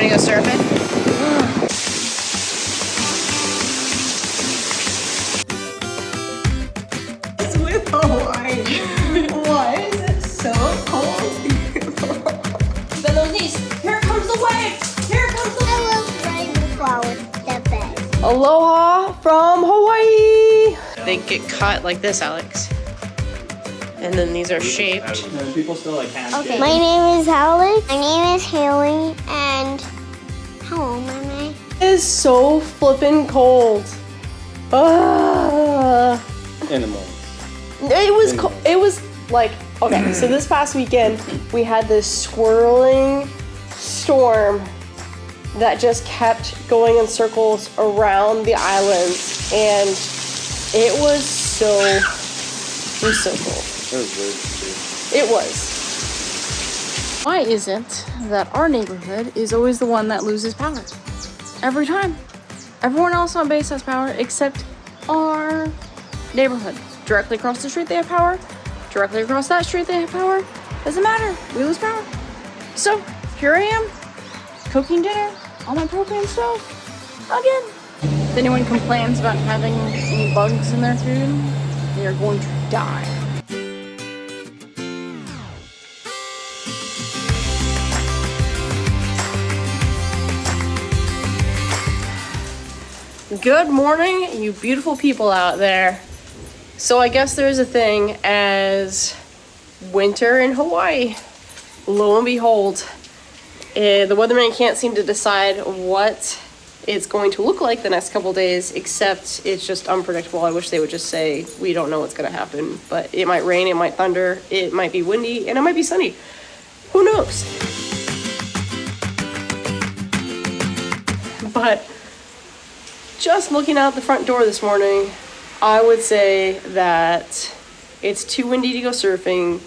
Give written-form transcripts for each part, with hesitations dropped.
wanna go surfing? It's with Hawaii. Why is it so cold here? Belonis, here comes the wave! Here comes the I love rainflower the best. Aloha from Hawaii. They get cut like this, Alex. And then these are shaped. And people still like hand Okay. My name is Alex. My name is Haley. And how old am I? It is so flippin' cold. in the morning. It was it was like, okay, so this past weekend we had this swirling storm that just kept going in circles around the island, and it was so cold. It was really good. It was. Why is it that our neighborhood is always the one that loses power? Every time. Everyone else on base has power except our neighborhood. Directly across the street they have power. Directly across that street they have power. Doesn't matter. We lose power. So here I am, cooking dinner on my propane stove again. If anyone complains about having any bugs in their food, they are going to die. Good morning, you beautiful people out there. So I guess there's a thing as winter in Hawaii. Lo and behold, the weatherman can't seem to decide what it's going to look like the next couple days, except it's just unpredictable. I wish they would just say, we don't know what's gonna happen, but it might rain, it might thunder, it might be windy, and it might be sunny. Who knows? But just looking out the front door this morning, I would say that it's too windy to go surfing.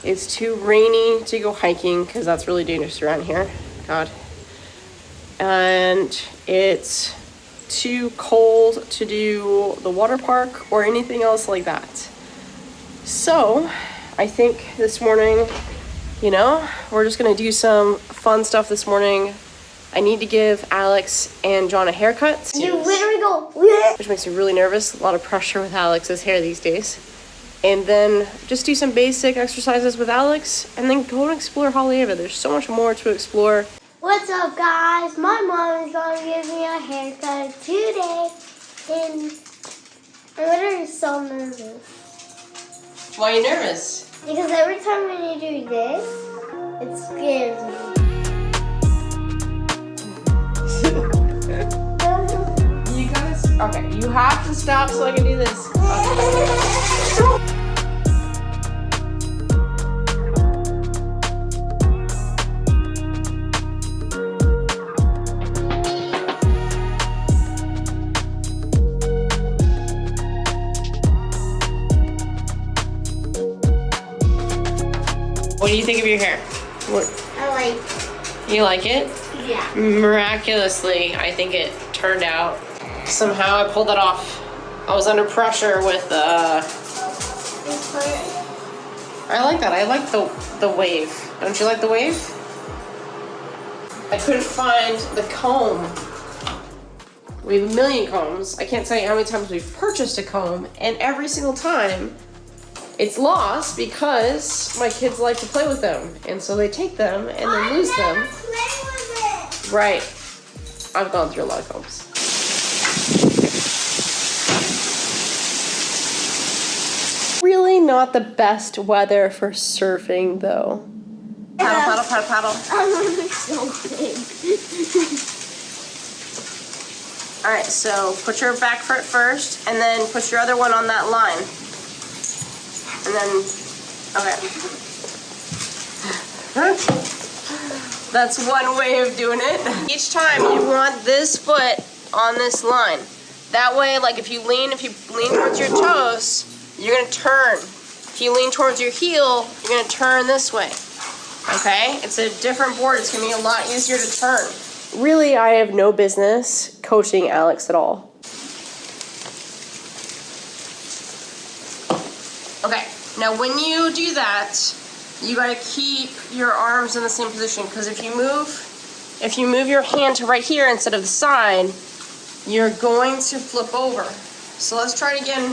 It's too rainy to go hiking, because that's really dangerous around here. God. And it's too cold to do the water park or anything else like that. So I think this morning, we're just gonna do some fun stuff this morning. I need to give Alex and John a haircut. You literally go, bleh. Which makes me really nervous. A lot of pressure with Alex's hair these days. And then just do some basic exercises with Alex, and then go and explore Hawaii. There's so much more to explore. What's up, guys? My mom is going to give me a haircut today. And I'm literally so nervous. Why are you nervous? Because every time when you do this, it scares me. Okay, you have to stop so I can do this. What do you think of your hair? I like, You like it? yeah. Miraculously, I think it turned out. Somehow I pulled it off. I was under pressure with I like that. I like the wave. Don't you like the wave? I couldn't find the comb. We have a million combs. I can't tell you how many times we've purchased a comb, and every single time it's lost because my kids like to play with them, and so they take them and they lose them. Right. I've gone through a lot of combs. Really not the best weather for surfing, though. Paddle, paddle, paddle, paddle. I'm so big. All right, so put your back foot first, and then put your other one on that line. And then, okay. That's one way of doing it. Each time you want this foot on this line. That way, like if you lean towards your toes, you're gonna turn. If you lean towards your heel, you're gonna turn this way. Okay? It's a different board. It's gonna be a lot easier to turn. Really, I have no business coaching Alex at all. Okay, now when you do that, you gotta keep your arms in the same position, because if you move if you move your hand to right here instead of the side, you're going to flip over. So let's try it again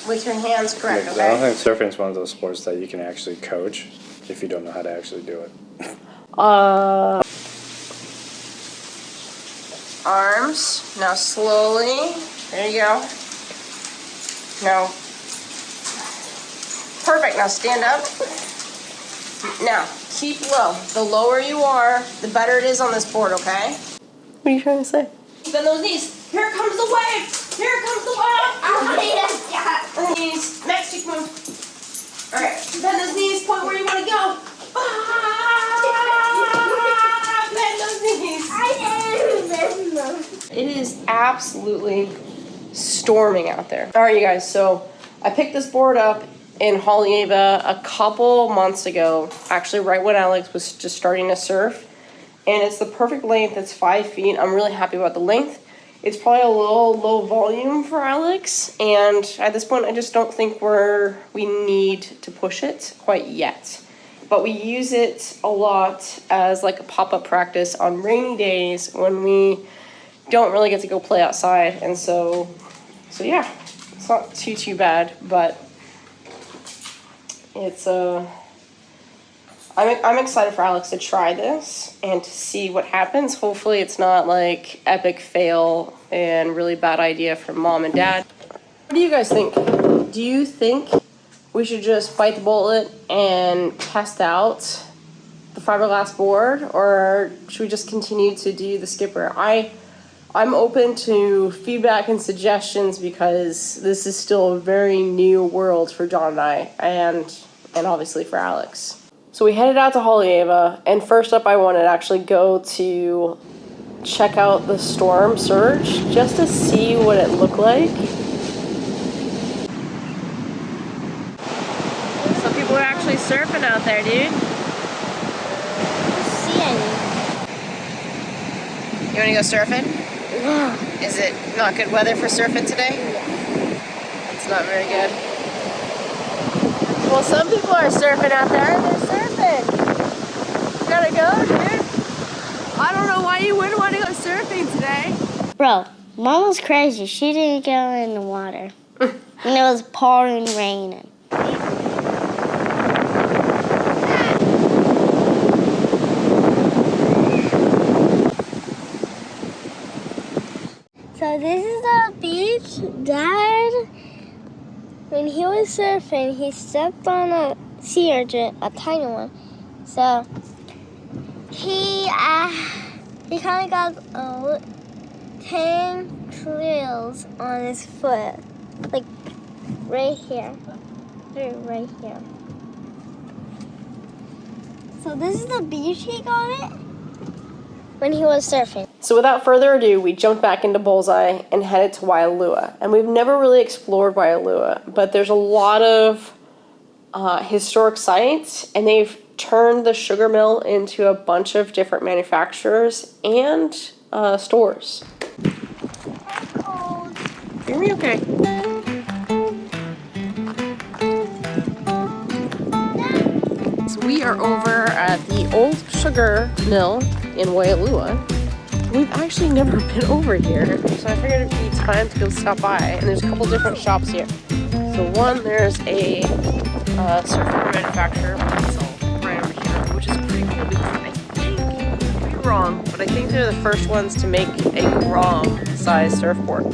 with your hands correct, Because I don't okay? think surfing is one of those sports that you can actually coach if you don't know how to actually do it. Arms. Now slowly. There you go. Now. Perfect. Now stand up. Now, keep low. The lower you are, the better it is on this board, okay? What are you trying to say? Bend those knees. Here comes the wave. Here comes the wave. Knees. Next, you move. All right. Bend those knees. Point where you want to go. Bend those knees. It is absolutely storming out there. All right, you guys. So I picked this board up in Hawaii a couple months ago, actually right when Alex was just starting to surf, and it's the perfect length. It's 5 feet. I'm really happy about the length. It's probably a little low volume for Alex, and at this point I just don't think we need to push it quite yet. But we use it a lot as like a pop-up practice on rainy days when we don't really get to go play outside, and so yeah, it's not too bad, but it's I'm excited for Alex to try this and to see what happens. Hopefully it's not like epic fail and really bad idea from mom and dad. What do you guys think? Do you think we should just bite the bullet and test out the fiberglass board, or should we just continue to do the skipper? I'm open to feedback and suggestions because this is still a very new world for John and I, and obviously for Alex. So we headed out to Hawaii, and first up I wanted to actually go to check out the storm surge just to see what it looked like. So people are actually surfing out there, dude. See any? You want to go surfing? Yeah. Is it not good weather for surfing today? It's not very good. Well, some people are surfing out there, and they're surfing. You gotta go, dude. I don't know why you wouldn't want to go surfing today. Bro, Mom was crazy. She didn't go in the water. And it was pouring raining. So this is the beach. Dad, when he was surfing, he stepped on a sea urchin, a tiny one. So he kind of got 10 trills on his foot, like right here, right here. So this is the beach he got it when he was surfing. So without further ado, we jumped back into Bullseye and headed to Waialua. And we've never really explored Waialua, but there's a lot of historic sites, and they've turned the sugar mill into a bunch of different manufacturers and stores. You're gonna be okay. So we are over at the old sugar mill in Waialua. We've actually never been over here, so I figured it'd be time to go stop by. And there's a couple different shops here. So one, there's a surfboard manufacturer, Pyzel, right over here, which is pretty cool because I think, I could be wrong, but I think they're the first ones to make a grom size surfboard.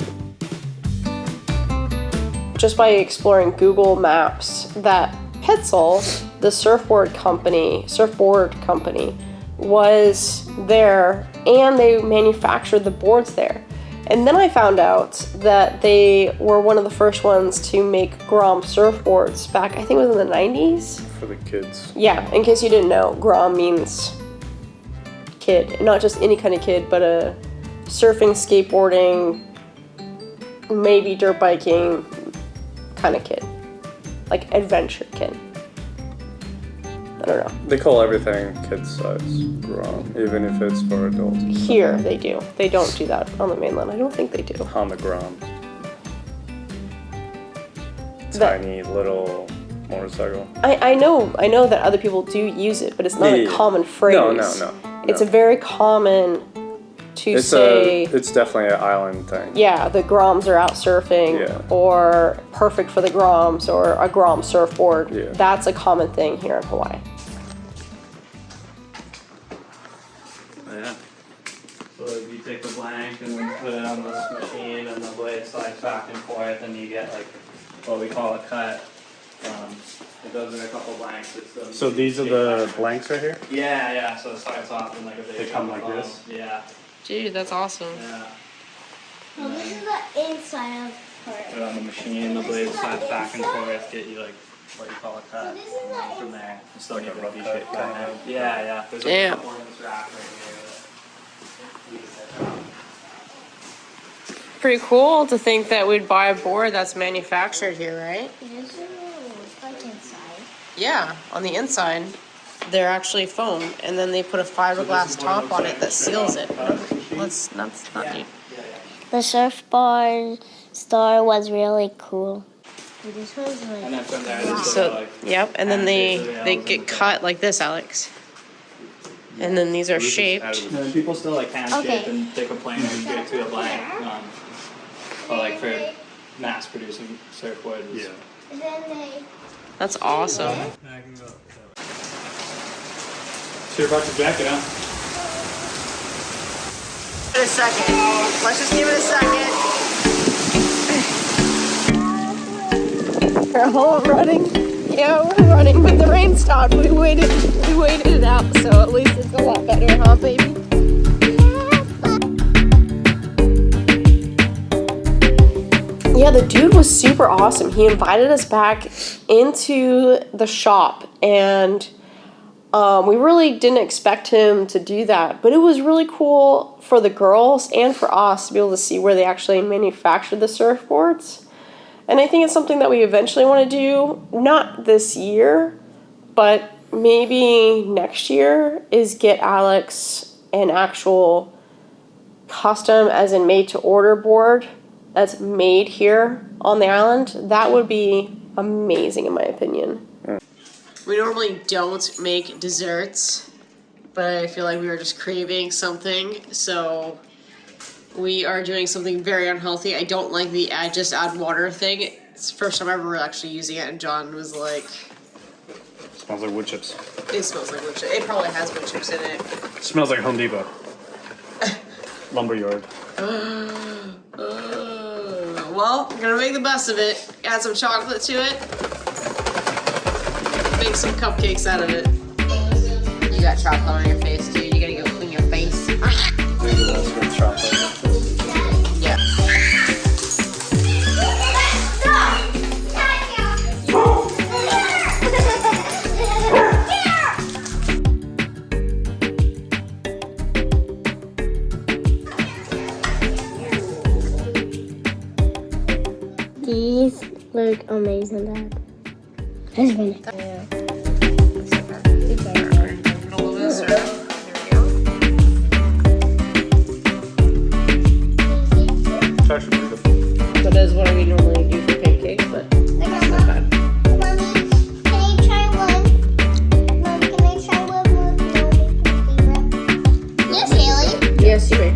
Just by exploring Google Maps, that Pyzel, the surfboard company, was there, and they manufactured the boards there. And then I found out that they were one of the first ones to make grom surfboards back, I think it was in the 90s. For the kids. Yeah, in case you didn't know, grom means kid. Not just any kind of kid, but a surfing, skateboarding, maybe dirt biking kind of kid. Like adventure kid. I don't know. They call everything kid size grom, even if it's for adults. Here they do. They don't do that on the mainland. I don't think they do. Humid grom. Tiny little motorcycle. I know that other people do use it, but it's not a common phrase. No. It's a very common to say. It's definitely an island thing. Yeah, the groms are out surfing, Yeah. or perfect for the groms, or a grom surfboard. Yeah. That's a common thing here in Hawaii. Yeah. So if you take the blank and put it on this machine and the blade slides back and forth and you get like what we call a cut. It does in a couple blanks. So these are the blanks right here? Yeah, so it starts off in like a big They come like this? Yeah. Dude, that's awesome. Yeah. Well, this is the inside of part. Put it on the machine, the blade slides back and forth, get you like what you call a cut. This is the From there, you still Like get a the rough V-shaped cut cut. kind of? Yeah. There's Damn. a couple in this rack right here. Pretty cool to think that we'd buy a board that's manufactured here, right? This is like inside. Yeah, on the inside, they're actually foam, and then they put a fiberglass top on it that seals it. That's not neat. The surfboard store was really cool. This one's like. And then from there, there's So, like yep, and then they handshapes get cut like this, Alex. And then these are shaped. And people still like hand shape Okay. and they complain and get to a blank. But like for mass producing surfboards. Yeah. And then they. That's awesome. So you're about to jacket, huh? Give it a second. Let's just give it a second. We're all running. Yeah, we're running, but the rain stopped. We waited it out, so at least it's a lot better, huh, baby? Yeah, the dude was super awesome. He invited us back into the shop, and we really didn't expect him to do that, but it was really cool for the girls and for us to be able to see where they actually manufactured the surfboards. And I think it's something that we eventually want to do, not this year, but maybe next year, is get Alex an actual custom, as in made to order board that's made here on the island. That would be amazing in my opinion. We normally don't make desserts, but I feel like we were just craving something, so we are doing something very unhealthy. I don't like the add water thing. It's the first time I ever actually using it, and John was like, Smells like wood chips. it smells like wood chips. It probably has wood chips in it. Smells like Home Depot. Lumberyard. Well, I'm gonna make the best of it. Add some chocolate to it. Make some cupcakes out of it. You got chocolate on your face, dude. You gotta go clean your face. Maybe that's with chocolate. Yeah. These look amazing, Dad. That's really A little bit of syrup. There we go. It's actually pretty good. That is what we normally do for pancakes, but it's not bad. Mommy, can I try one? Mommy, can I try one more? Yes, Haley. Yes, you may.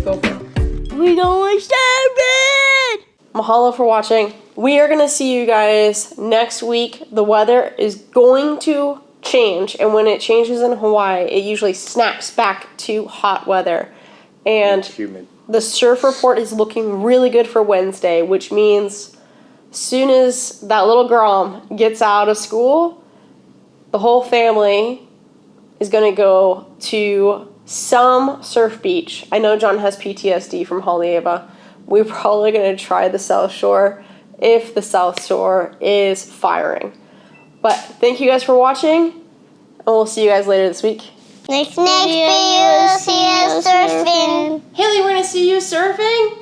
Go for it. We don't stop it! Mahalo for watching. We are going to see you guys next week. The weather is going to change, and when it changes in Hawaii, it usually snaps back to hot weather. And It's humid. the surf report is looking really good for Wednesday, which means as soon as that little grom gets out of school, the whole family is going to go to some surf beach. I know John has PTSD from Haleiwa. We're probably going to try the South Shore if the South Shore is firing. But thank you guys for watching, and we'll see you guys later this week. Next video, see us surfing. Haley, we're going to see you surfing?